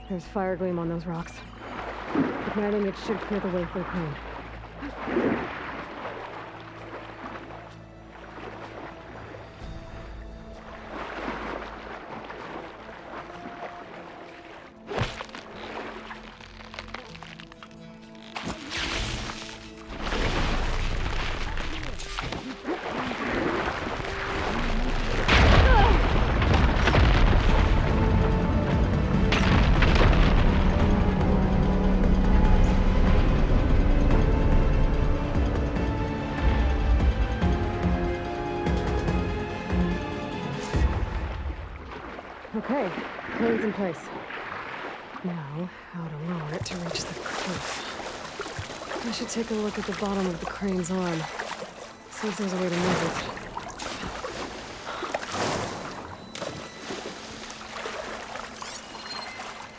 There's fire gleam on those rocks. Igniting it should clear the way for the crane. Okay, crane's in place. Now, how to lower it to reach the cliff. I should take a look at the bottom of the crane's arm. See if there's a way to move it.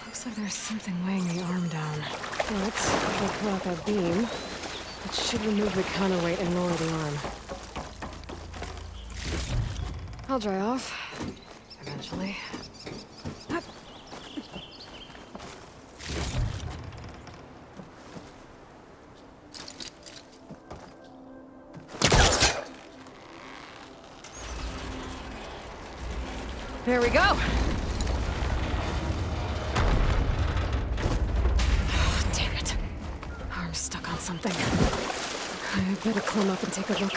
Looks like there's something weighing the arm down. But, if I pull out that beam, it should remove the counterweight and lower the arm. I'll dry off. Eventually. There we go! Oh, damn it. Arm's stuck on something. I better climb up and take a look.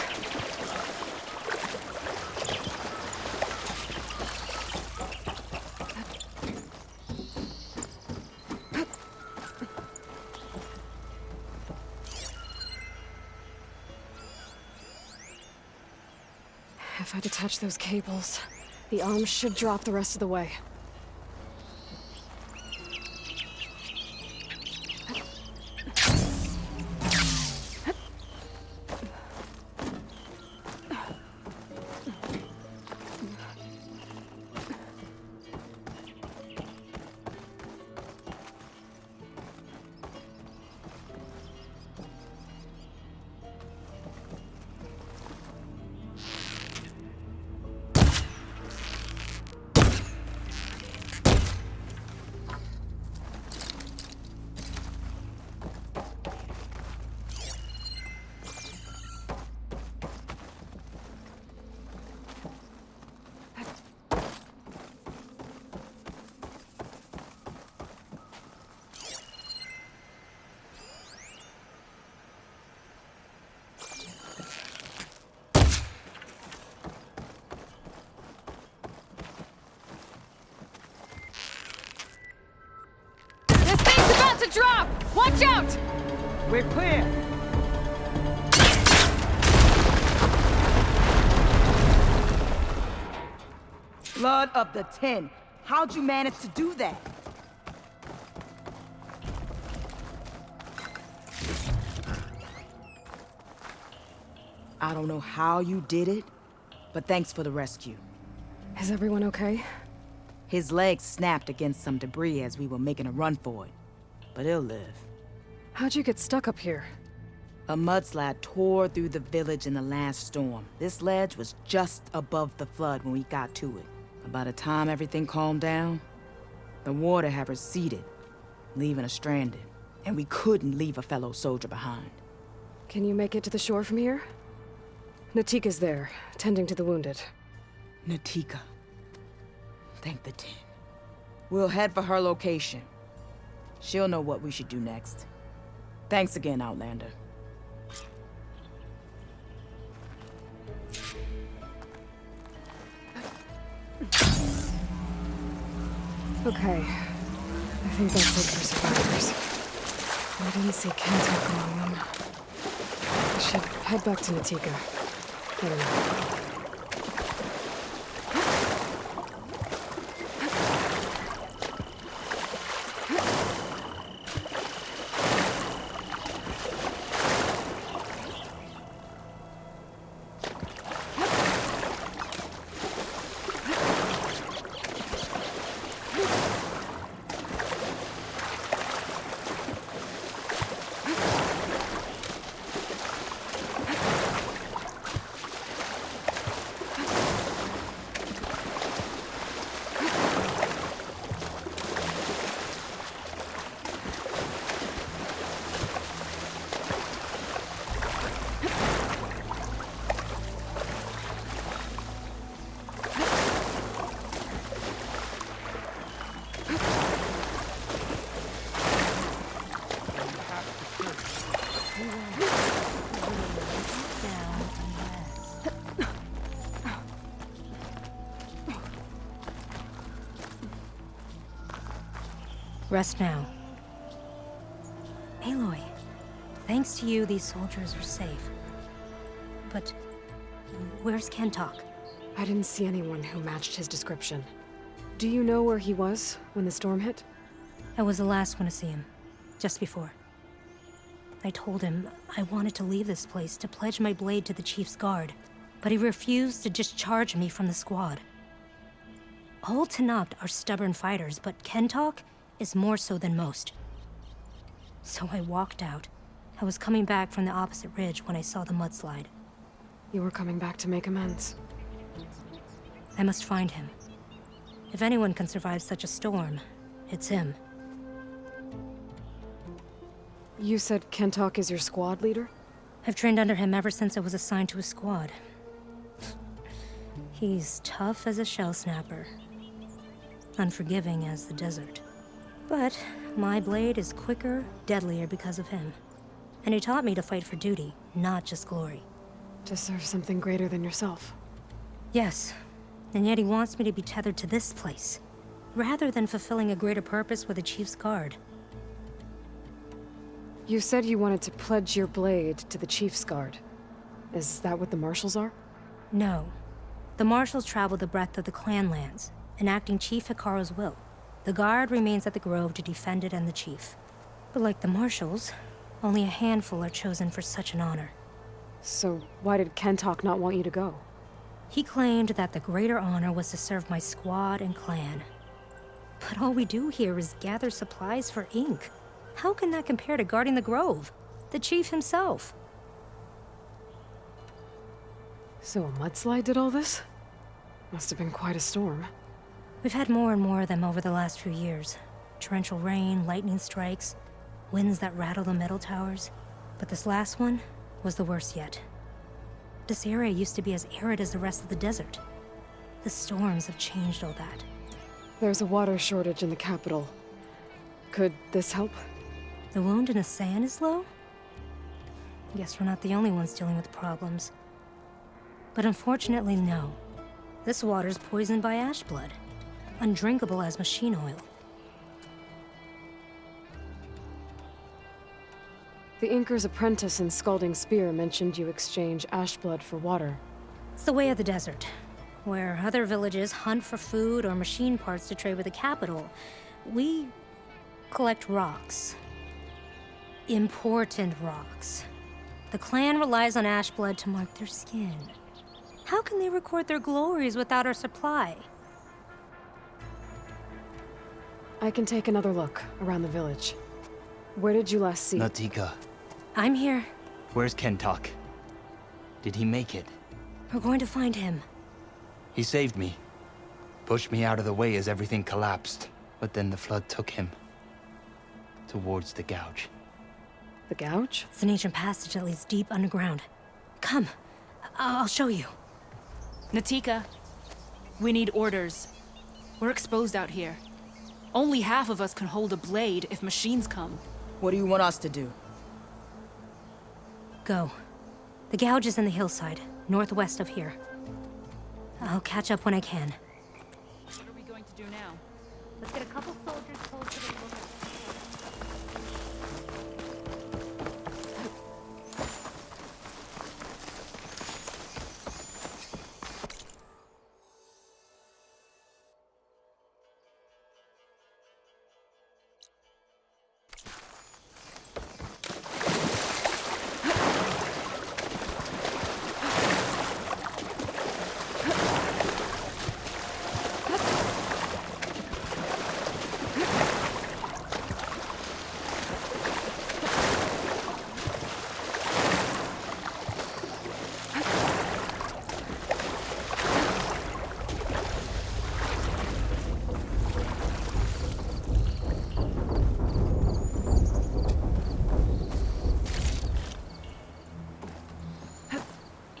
If I detach those cables, the arm should drop the rest of the way. To drop! Watch out! We're clear! Blood of the 10. How'd you manage to do that? I don't know how you did it, but thanks for the rescue. Is everyone okay? His legs snapped against some debris as we were making a run for it. But he'll live. How'd you get stuck up here? A mudslide tore through the village in the last storm. This ledge was just above the flood when we got to it. But by the time everything calmed down, the water had receded, leaving us stranded. And we couldn't leave a fellow soldier behind. Can you make it to the shore from here? Natika's there, tending to the wounded. Natika. Thank the 10. We'll head for her location. She'll know what we should do next. Thanks again, Outlander. Okay. I think that's it for survivors. I didn't see Kentuck among them. I should head back to Natika. I don't know. Rest now. Aloy, thanks to you, these soldiers are safe. But where's Kentok? I didn't see anyone who matched his description. Do you know where he was when the storm hit? I was the last one to see him, just before. I told him I wanted to leave this place to pledge my blade to the Chief's guard, but he refused to discharge me from the squad. All Tanapt are stubborn fighters, but Kentok is more so than most. So I walked out. I was coming back from the opposite ridge when I saw the mudslide. You were coming back to make amends. I must find him. If anyone can survive such a storm, it's him. You said Kentok is your squad leader? I've trained under him ever since I was assigned to a squad. He's tough as a shell snapper, unforgiving as the desert. But my blade is quicker, deadlier because of him. And he taught me to fight for duty, not just glory. To serve something greater than yourself. Yes, and yet he wants me to be tethered to this place, rather than fulfilling a greater purpose with the Chief's guard. You said you wanted to pledge your blade to the Chief's guard. Is that what the Marshals are? No. The Marshals travel the breadth of the clan lands, enacting Chief Hikaru's will. The guard remains at the Grove to defend it and the Chief. But like the Marshals, only a handful are chosen for such an honor. So why did Kentok not want you to go? He claimed that the greater honor was to serve my squad and clan. But all we do here is gather supplies for ink. How can that compare to guarding the Grove? The Chief himself. So a mudslide did all this? Must have been quite a storm. We've had more and more of them over the last few years. Torrential rain, lightning strikes, winds that rattle the metal towers. But this last one was the worst yet. This area used to be as arid as the rest of the desert. The storms have changed all that. There's a water shortage in the capital. Could this help? The wound in the sand is low? Guess we're not the only ones dealing with problems. But unfortunately, no. This water's poisoned by ash blood. Undrinkable as machine oil. The Inker's apprentice in Scalding Spear mentioned you exchange ash blood for water. It's the way of the desert, where other villages hunt for food or machine parts to trade with the capital. We collect rocks. Important rocks. The clan relies on ash blood to mark their skin. How can they record their glories without our supply? I can take another look around the village. Where did you last see? Natika, I'm here. where's Kentok? Did he make it? We're going to find him. He saved me. Pushed me out of the way as everything collapsed. But then the flood took him. Towards the gouge. The gouge? It's an ancient passage that leads deep underground. Come, I'll show you. Natika, we need orders. We're exposed out here. Only half of us can hold a blade if machines come. What do you want us to do? Go. The gouge is in the hillside, northwest of here. I'll catch up when I can. What are we going to do now? Let's get a couple soldiers close to the book.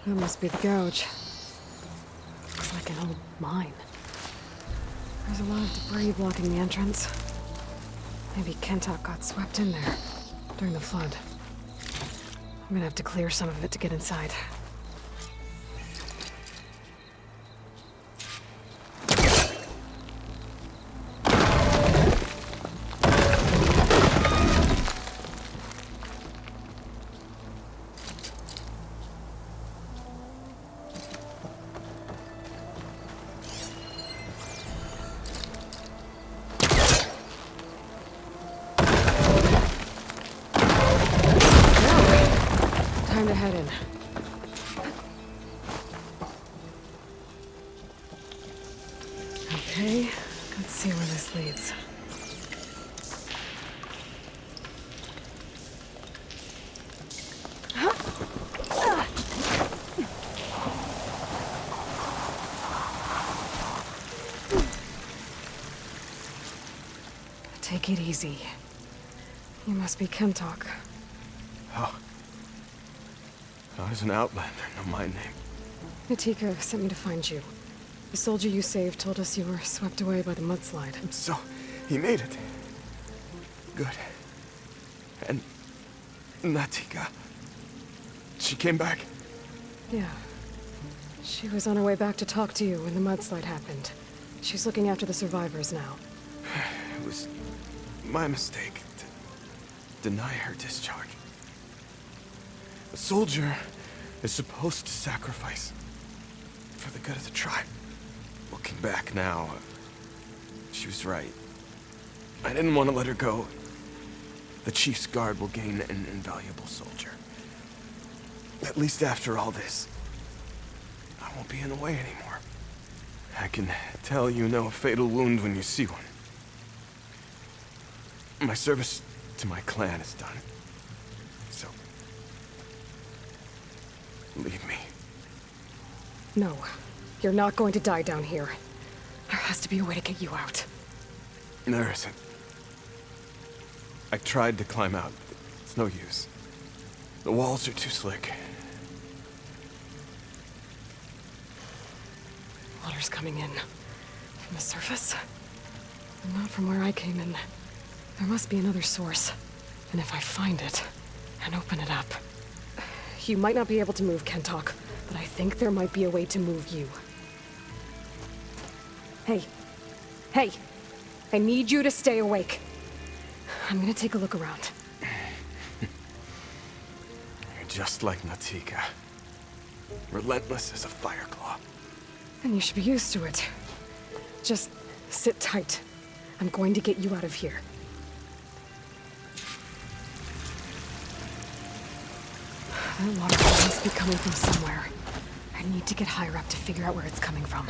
That must be the gouge. Looks like an old mine. There's a lot of debris blocking the entrance. Maybe Kentok got swept in there during the flood. I'm gonna have to clear some of it to get inside. right in. Okay, let's see where this leads. Take it easy. You must be Kentok. Oh. I was an outlander, no my name. Natika sent me to find you. The soldier you saved told us you were swept away by the mudslide. So, he made it. Good. And Natika, she came back? Yeah. She was on her way back to talk to you when the mudslide happened. She's looking after the survivors now. It was my mistake to deny her discharge. A soldier is supposed to sacrifice for the good of the tribe. Looking back now, she was right. I didn't want to let her go. The chief's guard will gain an invaluable soldier. At least after all this, I won't be in the way anymore. I can tell you know a fatal wound when you see one. My service to my clan is done. So, leave me. No, you're not going to die down here. There has to be a way to get you out. There isn't. I tried to climb out, but it's no use. The walls are too slick. Water's coming in. From the surface? Not from where I came in. There must be another source. And if I find it, and open it up... You might not be able to move, Kentok, but I think there might be a way to move you. Hey. Hey! I need you to stay awake. I'm gonna take a look around. You're just like Natika. Relentless as a fireclaw. And you should be used to it. Just sit tight. I'm going to get you out of here. That water must be coming from somewhere. I need to get higher up to figure out where it's coming from.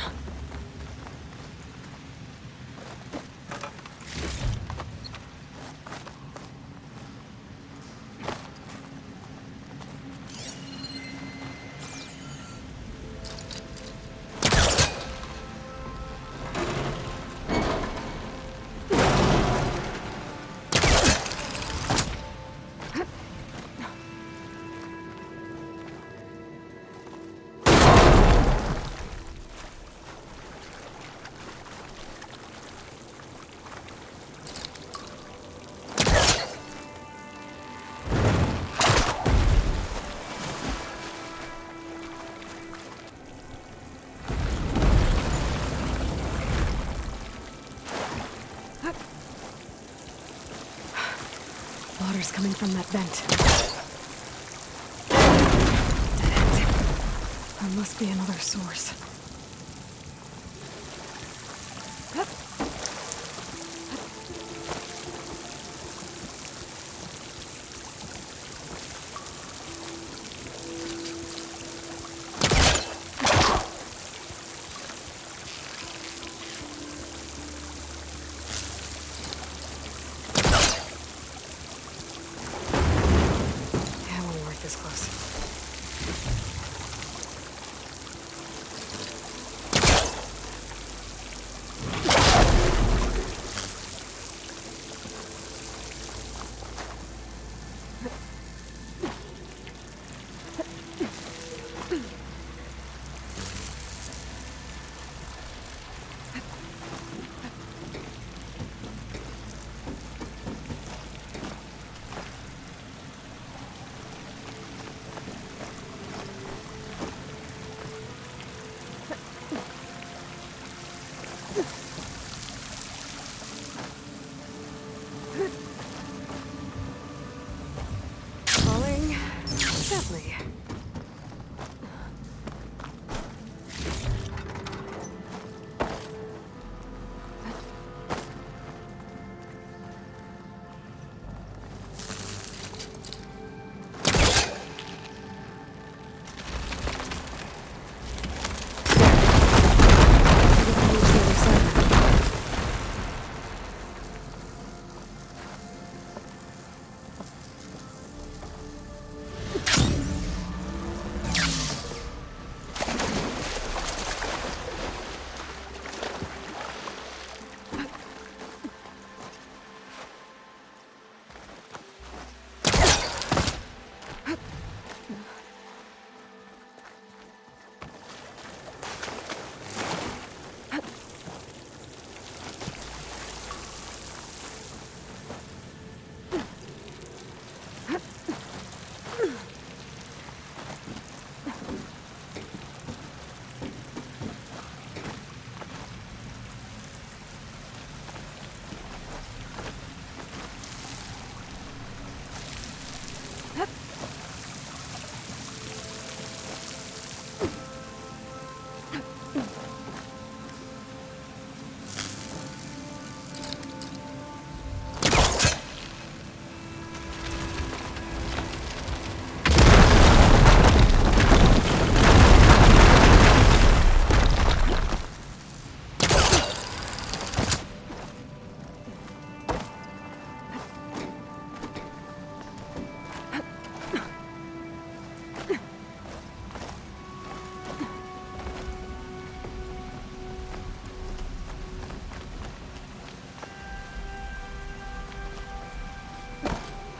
Water's coming from that vent. Dead end. There must be another source. This close.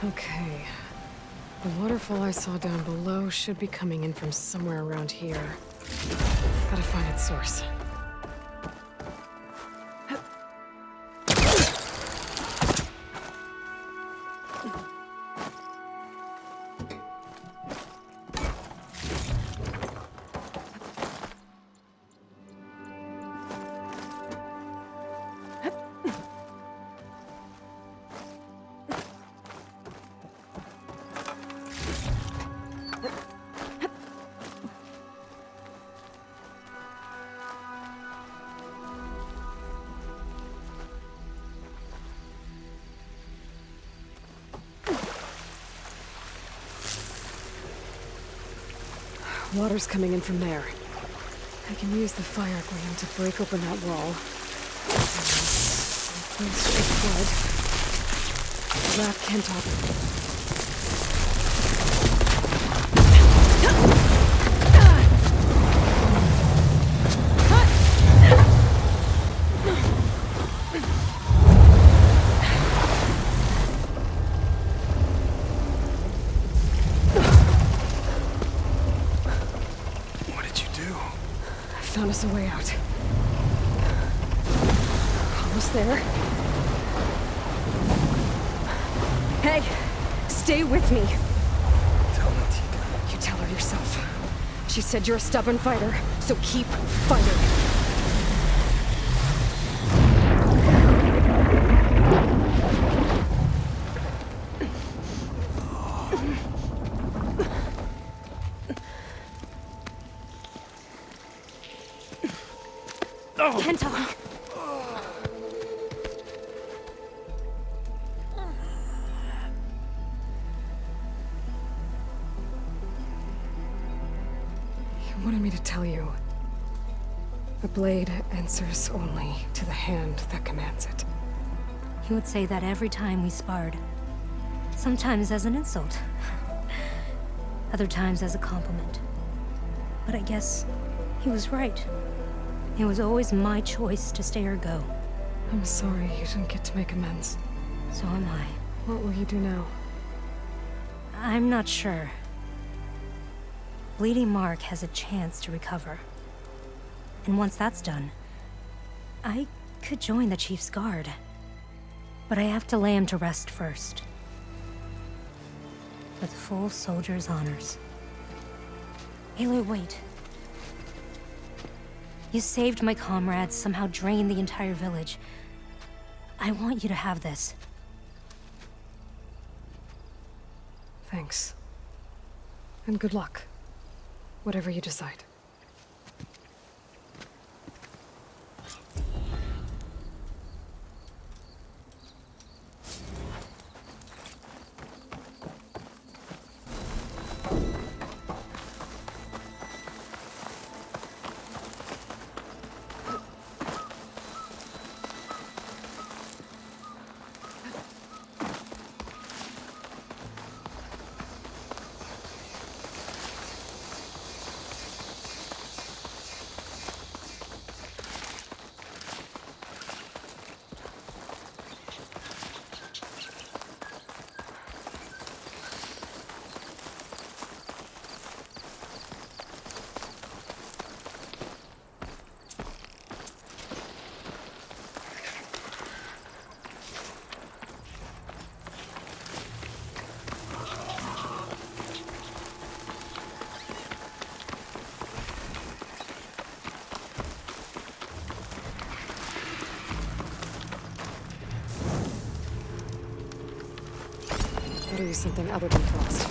Okay. The waterfall I saw down below should be coming in from somewhere around here. Gotta find its source. Water's coming in from there. I can use the fire gleam to break open that wall. This should flood. Wrap can't open. Found us a way out. Almost there. Hey, stay with me. Tell Natika. You tell her yourself. She said you're a stubborn fighter, so keep fighting. Can't talk. You wanted me to tell you. The blade answers only to the hand that commands it. He would say that every time we sparred. Sometimes as an insult. Other times as a compliment. But I guess he was right. It was always my choice to stay or go. I'm sorry you didn't get to make amends. So am I. What will you do now? I'm not sure. Bleeding Mark has a chance to recover. And once that's done, I could join the Chief's Guard. But I have to lay him to rest first. With full soldier's honors. Aloy, wait. You saved my comrades, somehow drained the entire village. I want you to have this. Thanks. And good luck. Whatever you decide. Better use something other than frost.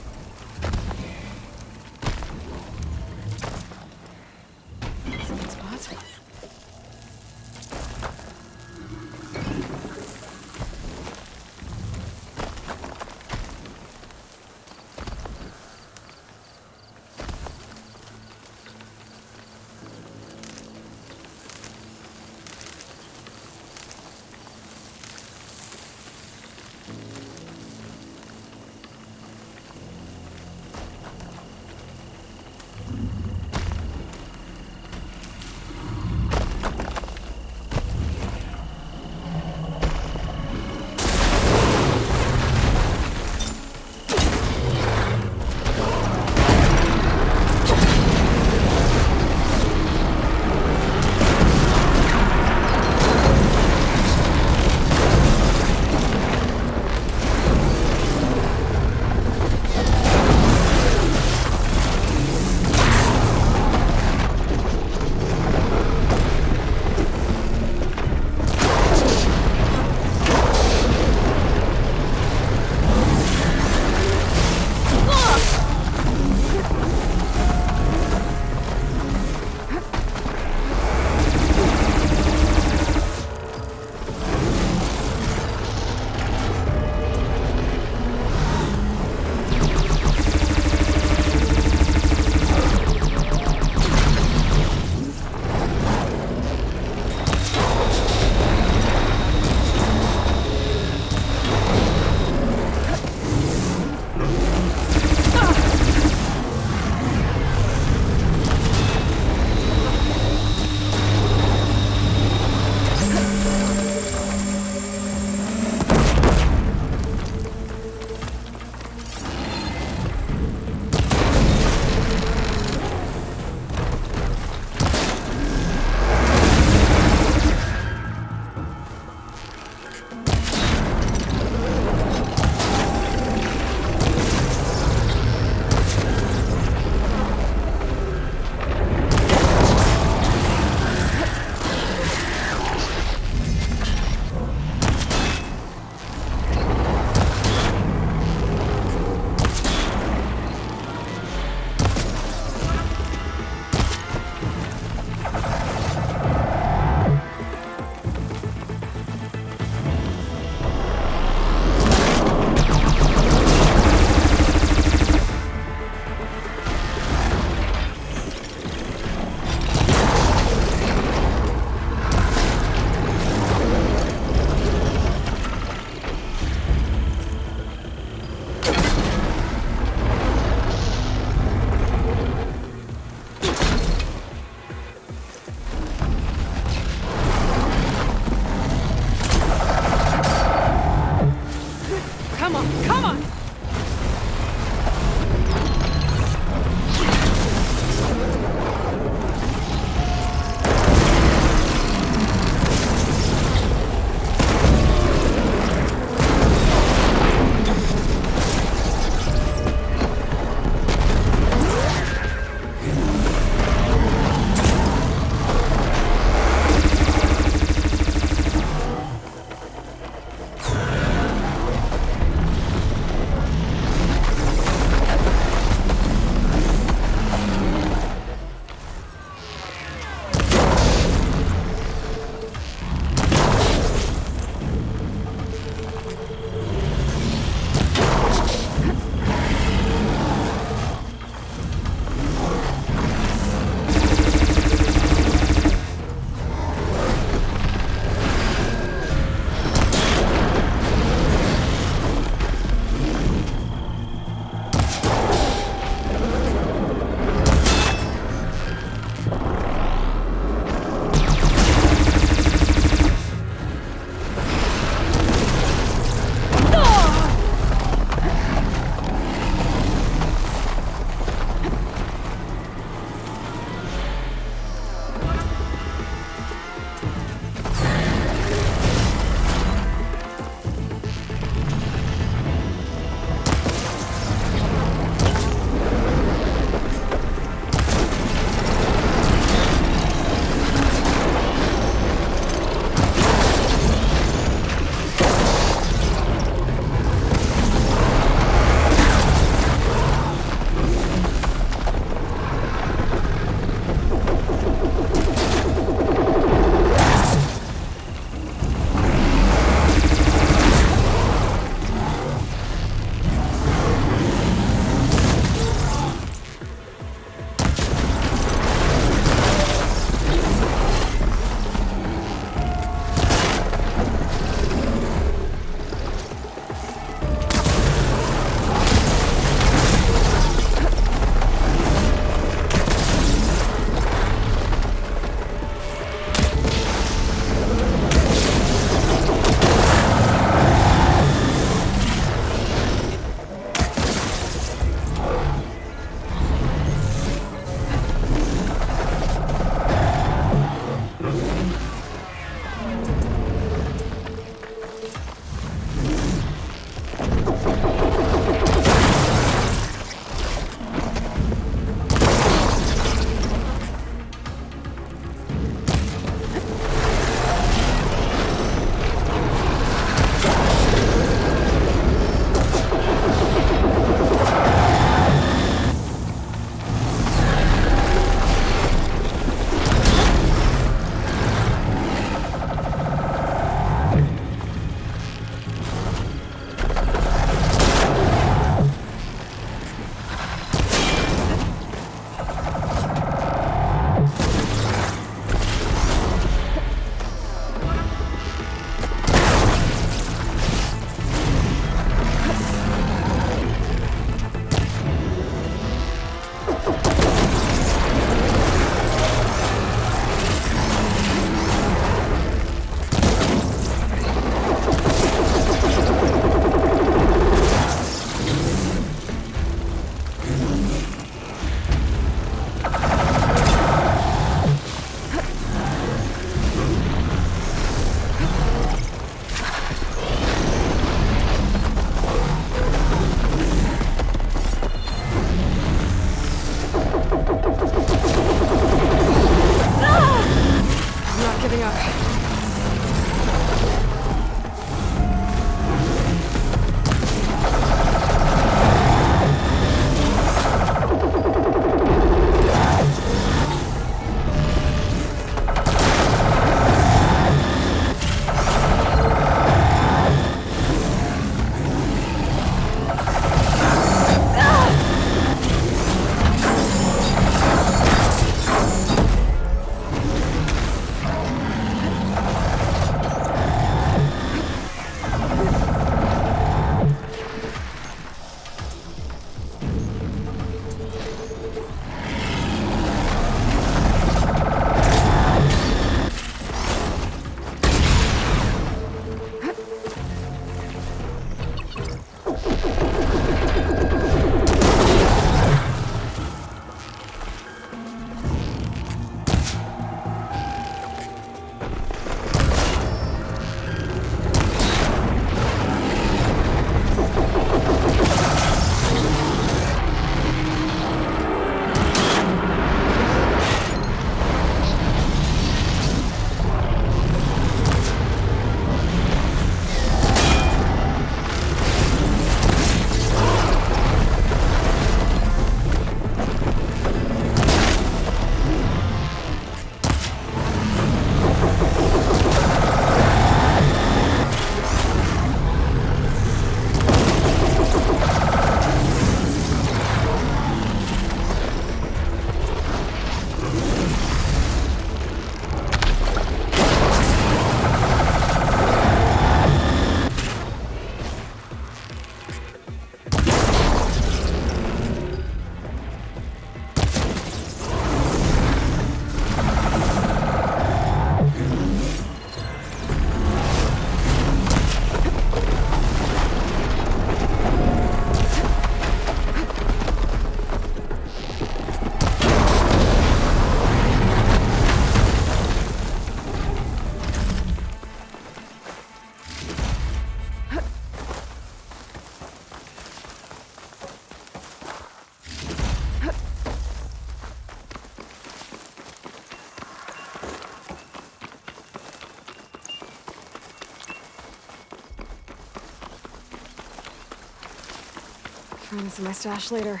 Find this in my stash later.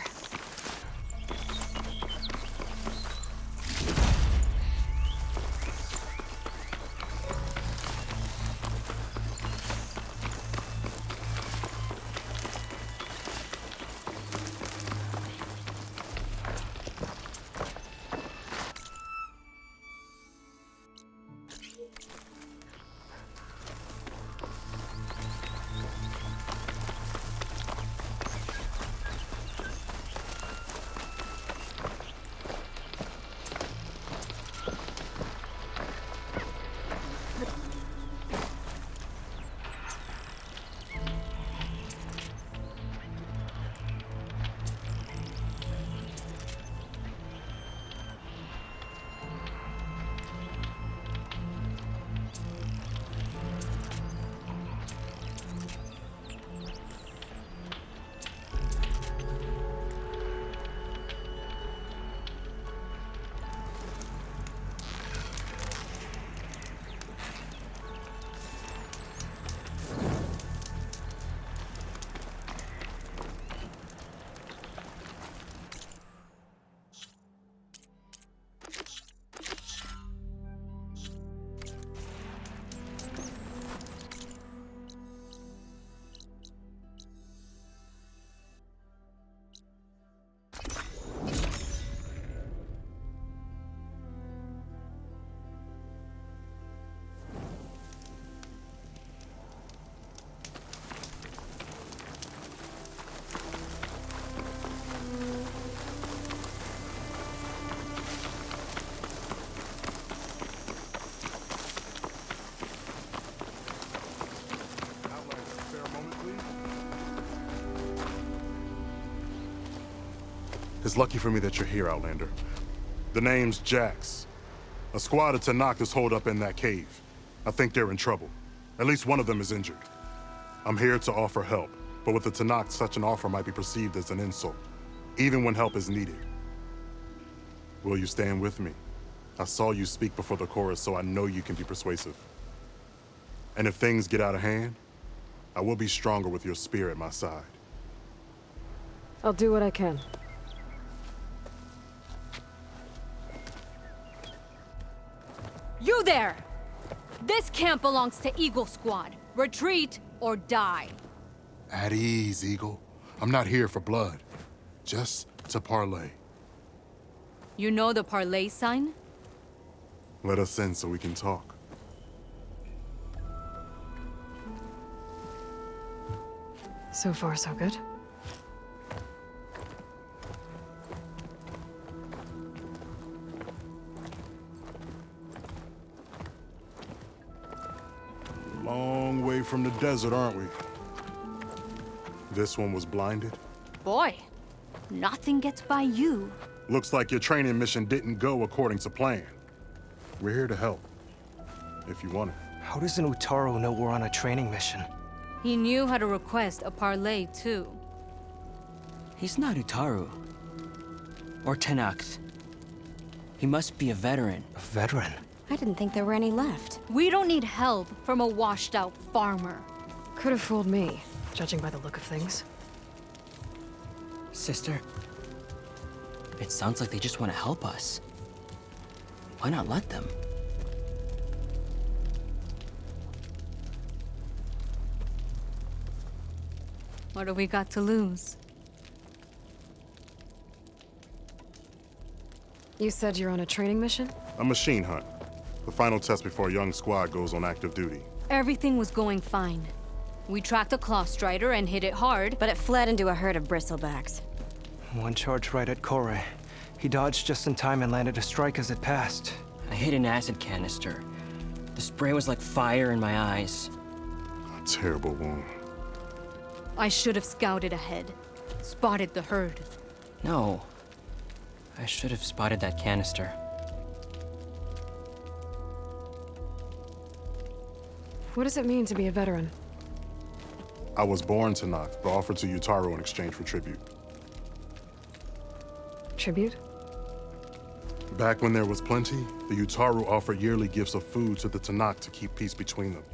It's lucky for me that you're here, Outlander. The name's Jax. A squad of Tanakh is holed up in that cave. I think they're in trouble. At least one of them is injured. I'm here to offer help, but with the Tanakh, such an offer might be perceived as an insult, even when help is needed. Will you stand with me? I saw you speak before the chorus, so I know you can be persuasive. And if things get out of hand, I will be stronger with your spear at my side. I'll do what I can. You there! This camp belongs to Eagle Squad. Retreat or die. At ease, Eagle. I'm not here for blood. Just to parlay. You know the parlay sign? Let us in so we can talk. So far, so good. Long way from the desert, aren't we? This one was blinded. Boy, nothing gets by you. Looks like your training mission didn't go according to plan. We're here to help, if you want it. How does an Utaru know we're on a training mission? He knew how to request a parlay, too. He's not Utaru. Or Tanakh. He must be a veteran. A veteran? I didn't think there were any left. We don't need help from a washed-out farmer. Could have fooled me, judging by the look of things. Sister, it sounds like they just want to help us. Why not let them? What do we got to lose? You said you're on a training mission? A machine hunt. The final test before a young squad goes on active duty. Everything was going fine. We tracked a claw strider and hit it hard, But it fled into a herd of bristlebacks. One charge right at Kore. He dodged just in time and landed a strike as it passed. I hit an acid canister. The spray was like fire in my eyes. A terrible wound. I should have scouted ahead. Spotted the herd. No. I should have spotted that canister. What does it mean to be a veteran? I was born Tanakh, but offered to Utaru in exchange for tribute. Tribute? Back when there was plenty, the Utaru offered yearly gifts of food to the Tanakh to keep peace between them.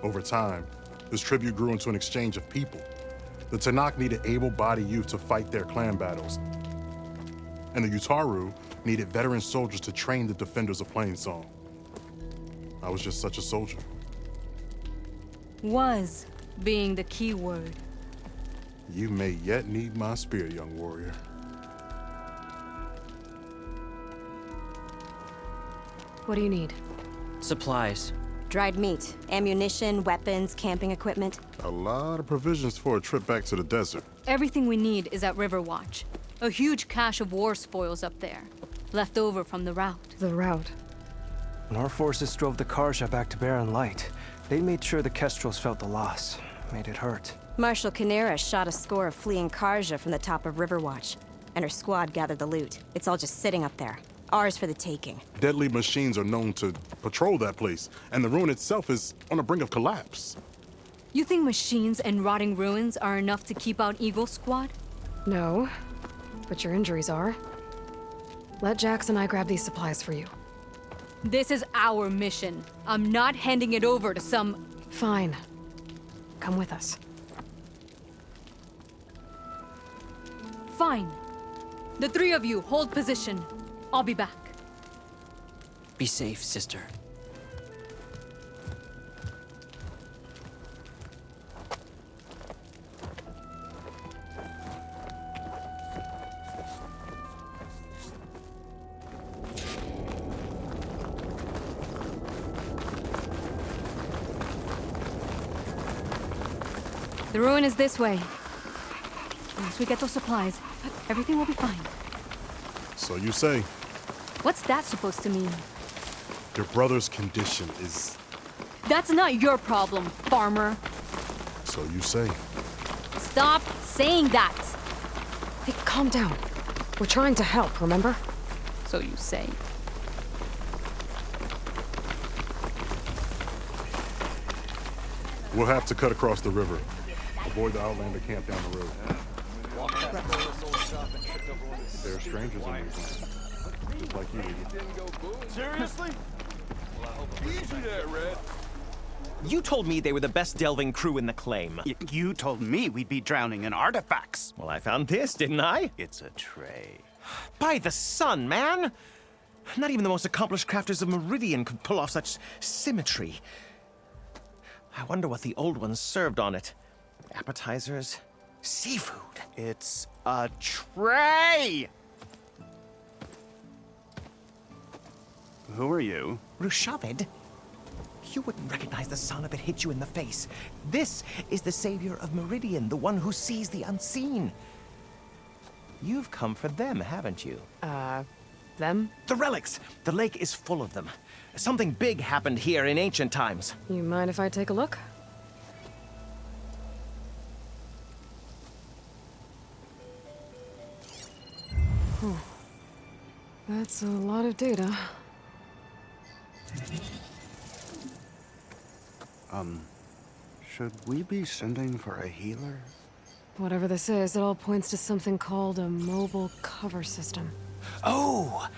Over time, this tribute grew into an exchange of people. The Tanakh needed able-bodied youth to fight their clan battles. And the Utaru needed veteran soldiers to train the defenders of Plainsong. I was just such a soldier. Was being the key word. You may yet need my spear, young warrior. What do you need? Supplies. Dried meat, ammunition, weapons, camping equipment. A lot of provisions for a trip back to the desert. Everything we need is at Riverwatch. A huge cache of war spoils up there. Left over from the rout. The route. When our forces drove the Karja back to Barren Light, they made sure the Kestrels felt the loss. Made it hurt. Marshal Canera shot a score of fleeing Karja from the top of Riverwatch, and her squad gathered the loot. It's all just sitting up there. Ours for the taking. Deadly machines are known to patrol that place, and the ruin itself is on the brink of collapse. You think machines and rotting ruins are enough to keep out Eagle Squad? No, but your injuries are. Let Jax and I grab these supplies for you. This is our mission. I'm not handing it over to some... Fine. Come with us. Fine. The three of you hold position. I'll be back. Be safe, sister. The ruin is this way. Once we get those supplies, everything will be fine. So you say. What's that supposed to mean? Your brother's condition is... That's not your problem, farmer. So you say. Stop saying that. Hey, calm down. We're trying to help, remember? So you say. We'll have to cut across the river. Avoid the Outlander camp down the road. There are strangers in these lands. Just like you. Seriously? Easy there, Red. You told me they were the best delving crew in the claim. You told me we'd be drowning in artifacts. Well, I found this, didn't I? It's a tray. By the sun, man! Not even the most accomplished crafters of Meridian could pull off such symmetry. I wonder what the old ones served on it. Appetizers? Seafood? It's a tray! Who are you? Rushavid? You wouldn't recognize the son if it hit you in the face. This is the savior of Meridian, the one who sees the unseen. You've come for them, haven't you? Them? The relics! The lake is full of them. Something big happened here in ancient times. You mind if I take a look? That's a lot of data. Should we be sending for a healer? Whatever this is, it all points to something called a mobile cover system. Oh!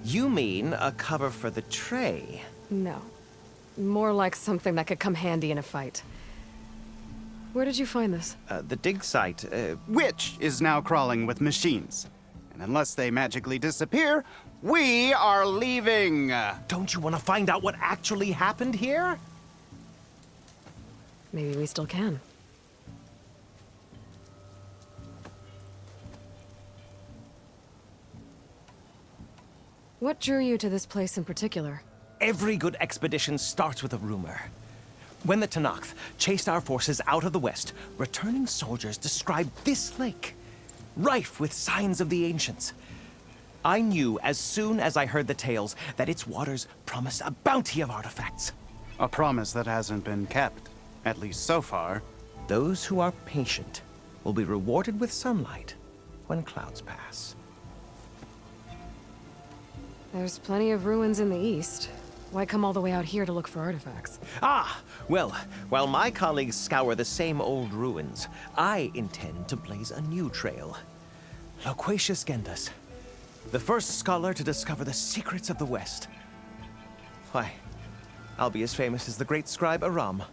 You mean a cover for the tray? No. More like something that could come handy in a fight. Where did you find this? The dig site, Which is now crawling with machines. And unless they magically disappear, we are leaving! Don't you want to find out what actually happened here? Maybe we still can. What drew you to this place in particular? Every good expedition starts with a rumor. When the Tanakh chased our forces out of the west, returning soldiers described this lake, rife with signs of the ancients. I knew as soon as I heard the tales that its waters promised a bounty of artifacts. A promise that hasn't been kept, at least so far. Those who are patient will be rewarded with sunlight when clouds pass. There's plenty of ruins in the east. Why come all the way out here to look for artifacts? Ah, well, while my colleagues scour the same old ruins, I intend to blaze a new trail. Loquacious Gendas, the first scholar to discover the secrets of the West. Why, I'll be as famous as the great scribe Aram.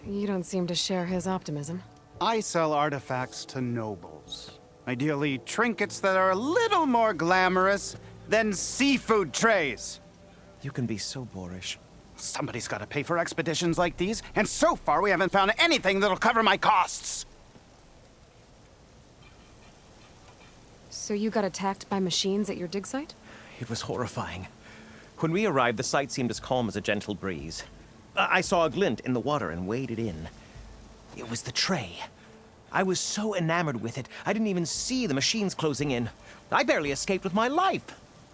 You don't seem to share his optimism. I sell artifacts to nobles. Ideally, trinkets that are a little more glamorous than seafood trays. You can be so boorish. Somebody's got to pay for expeditions like these, and so far we haven't found anything that'll cover my costs. So you got attacked by machines at your dig site? It was horrifying. When we arrived, the site seemed as calm as a gentle breeze. I saw a glint in the water and waded in. It was the tray. I was so enamored with it, I didn't even see the machines closing in. I barely escaped with my life.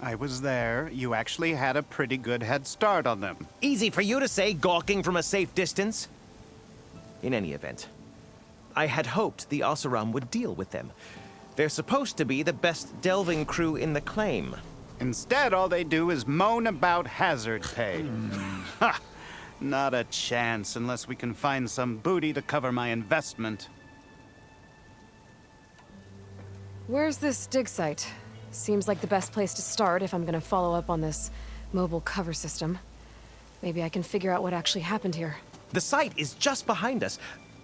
I was there. You actually had a pretty good head start on them. Easy for you to say, gawking from a safe distance. In any event, I had hoped the Oseram would deal with them. They're supposed to be the best delving crew in the claim. Instead, all they do is moan about hazard pay. Ha! Not a chance unless we can find some booty to cover my investment. Where's this dig site? Seems like the best place to start if I'm gonna follow up on this mobile cover system. Maybe I can figure out what actually happened here. The site is just behind us,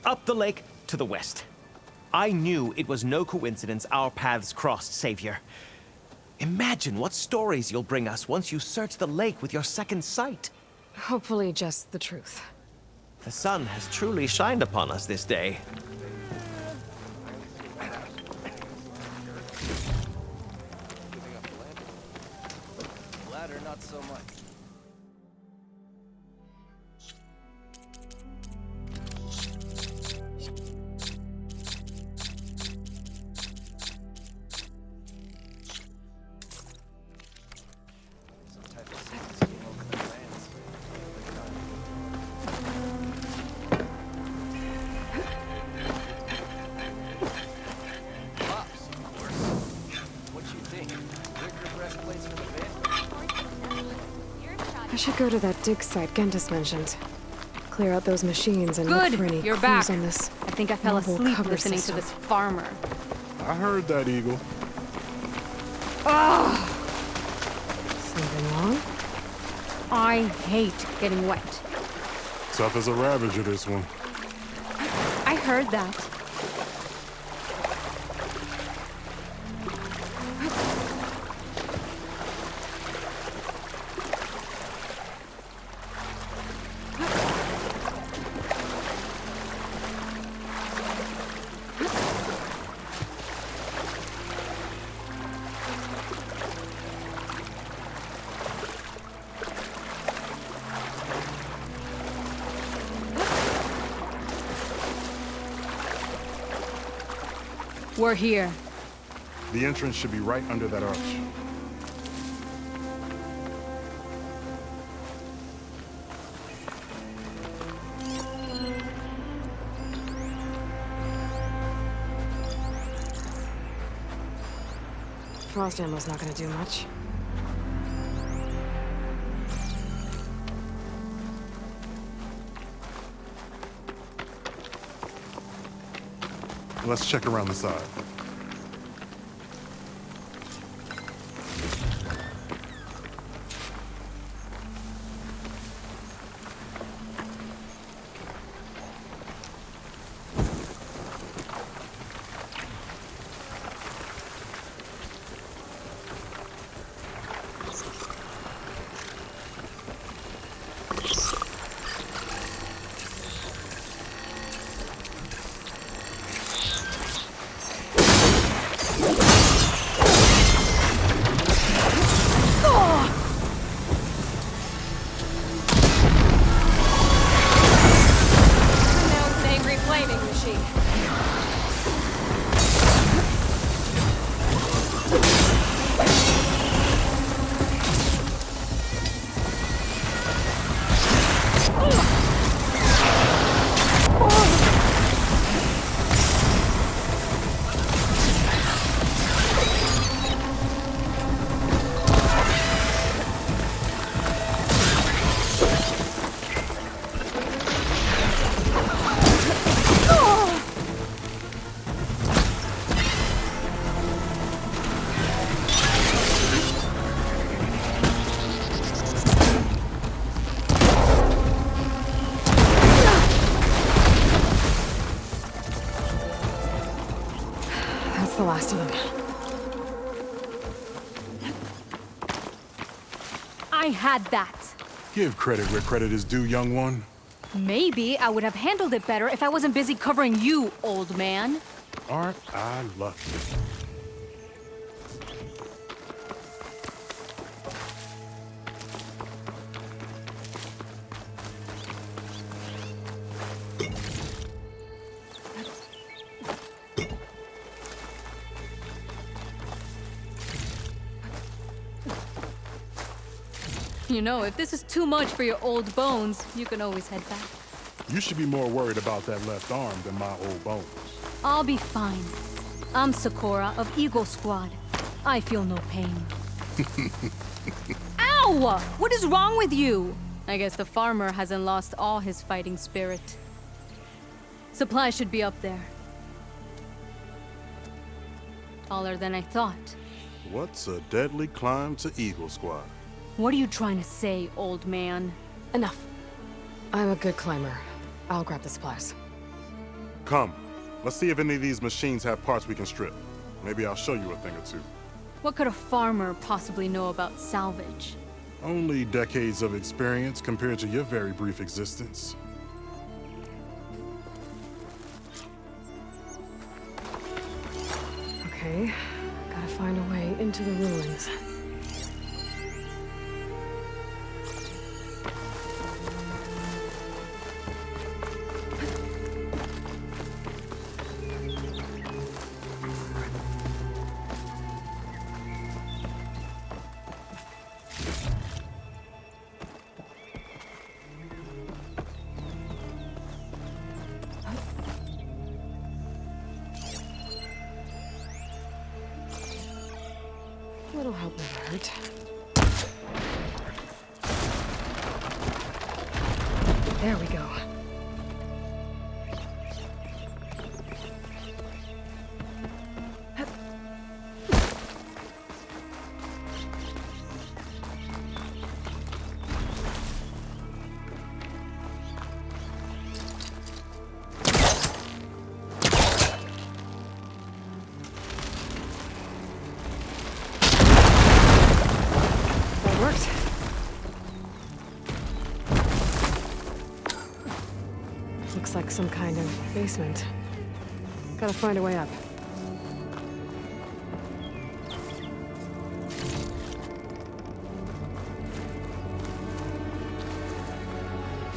up the lake to the west. I knew it was no coincidence our paths crossed, Savior. Imagine what stories you'll bring us once you search the lake with your second sight. Hopefully just the truth. The sun has truly shined upon us this day. Ladder, not so much. I should go to that dig site Gentis mentioned. Clear out those machines and look for any Good, you're clues back. on this. I think I fell mobile asleep cover listening system. to this farmer. I heard that, Eagle. Something wrong? I hate getting wet. Tough as a ravager, this one. I heard that. We're here. The entrance should be right under that arch. Frost ammo's not gonna do much. Let's check around the side. the last of them. I had that. Give credit where credit is due, young one. Maybe I would have handled it better if I wasn't busy covering you, old man. Aren't I lucky? You know, if this is too much for your old bones, you can always head back. You should be more worried about that left arm than my old bones. I'll be fine. I'm Sakura of Eagle Squad. I feel no pain. Ow! What is wrong with you? I guess the farmer hasn't lost all his fighting spirit. Supplies should be up there. Taller than I thought. What's a deadly climb to Eagle Squad? What are you trying to say, old man? Enough. I'm a good climber. I'll grab the supplies. Come. Let's see if any of these machines have parts we can strip. Maybe I'll show you a thing or two. What could a farmer possibly know about salvage? Only decades of experience compared to your very brief existence. Okay, gotta find a way into the ruins. Little help never hurt. There we go. Looks like some kind of basement. Gotta find a way up.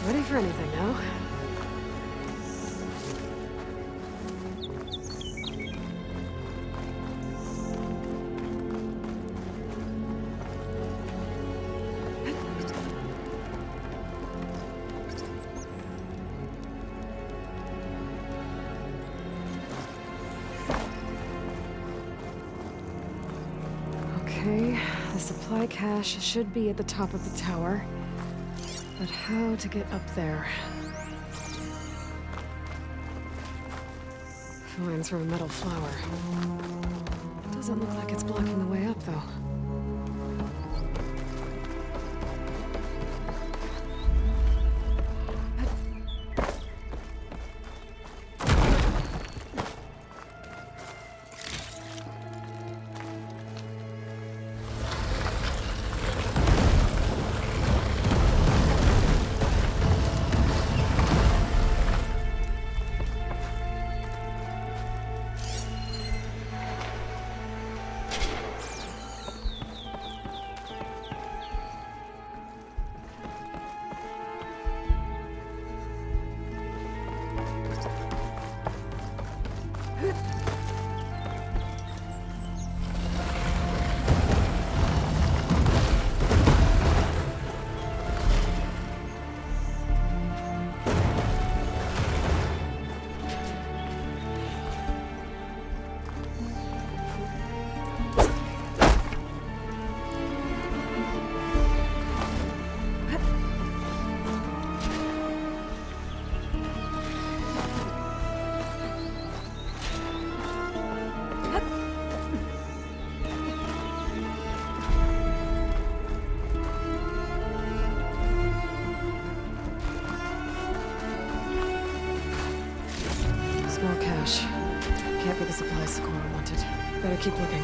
Ready for anything now? Okay, the supply cache should be at the top of the tower. But how to get up there? Vines from a metal flower. Doesn't look like it's blocking the way up, though. can't be the supplies Sakura wanted. Better keep looking.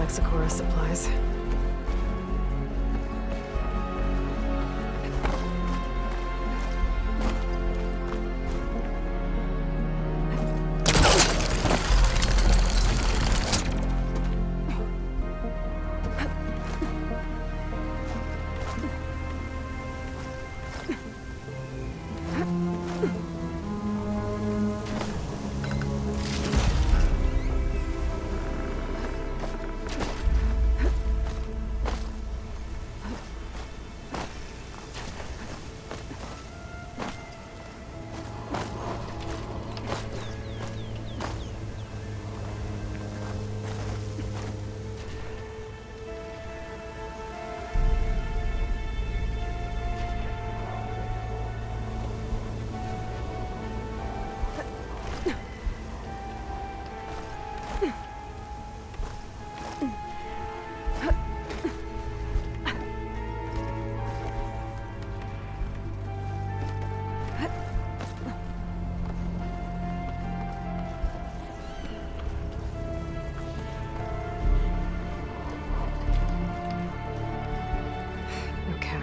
Sakura supplies.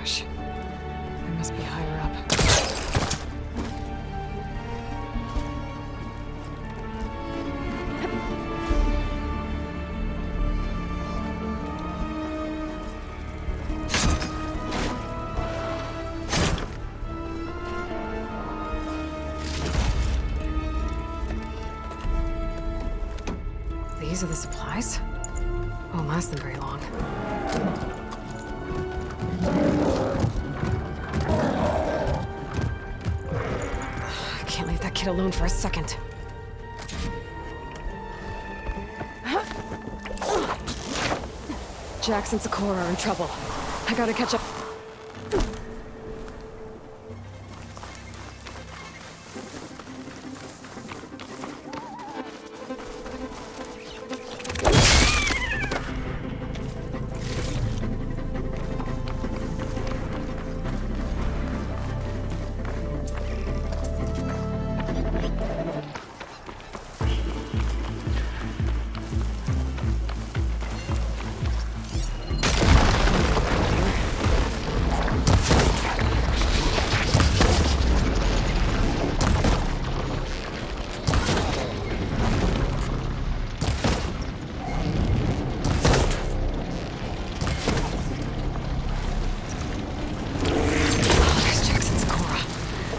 There must be higher up. These are the supplies? Won't last them very long. Can't leave that kid alone for a second. Jax and Sakura are in trouble. I gotta catch up.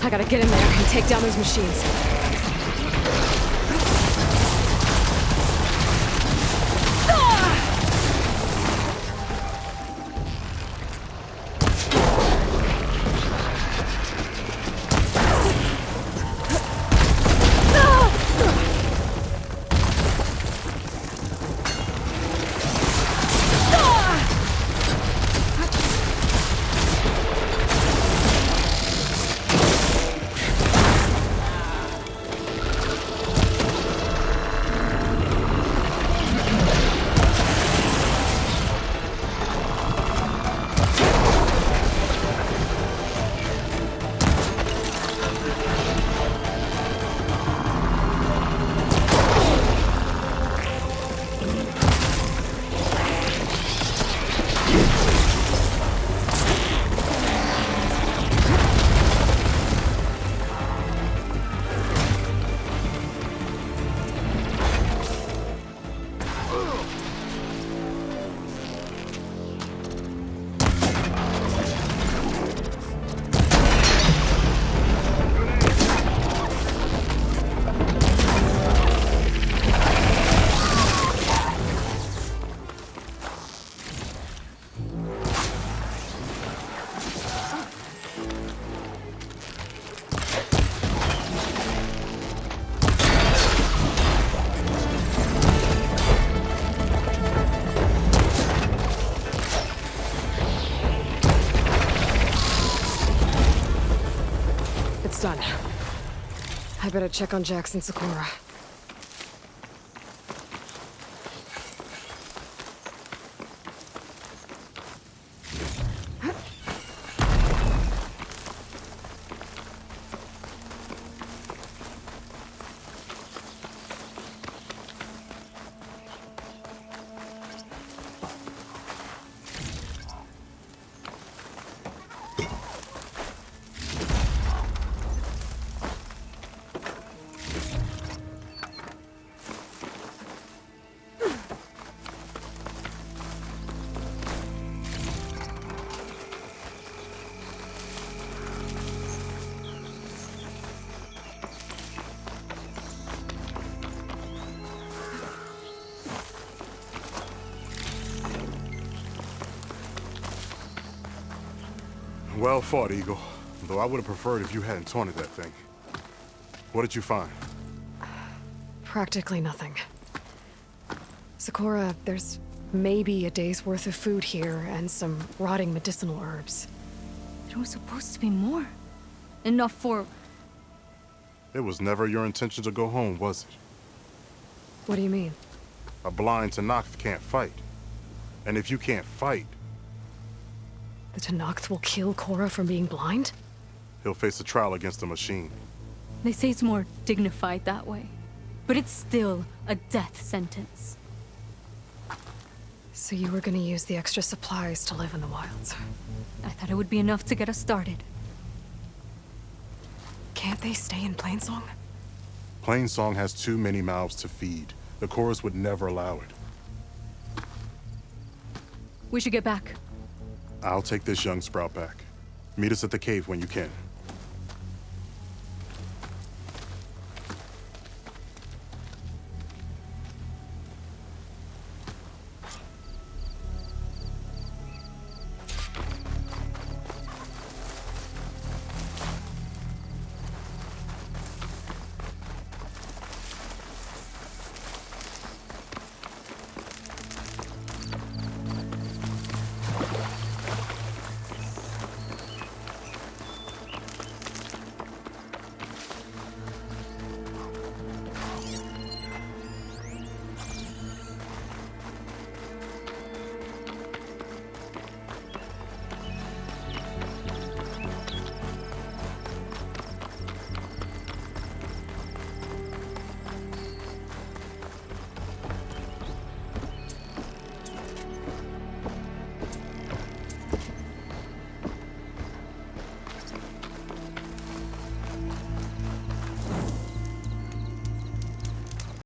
I gotta get in there and take down those machines. It's done. I better check on Jax and Sakura. Well fought, Eagle. Though I would have preferred if you hadn't taunted that thing. What did you find? Practically nothing. Sakura, there's maybe a day's worth of food here and some rotting medicinal herbs. There was supposed to be more. Enough for... It was never your intention to go home, was it? What do you mean? A blind Tenakth can't fight. And if you can't fight... The Tenakth will kill Cora from being blind? He'll face a trial against the machine. They say it's more dignified that way. But it's still a death sentence. So you were gonna use the extra supplies to live in the wilds? I thought it would be enough to get us started. Can't they stay in Plainsong? Plainsong has too many mouths to feed. The chorus would never allow it. We should get back. I'll take this young sprout back. Meet us at the cave when you can.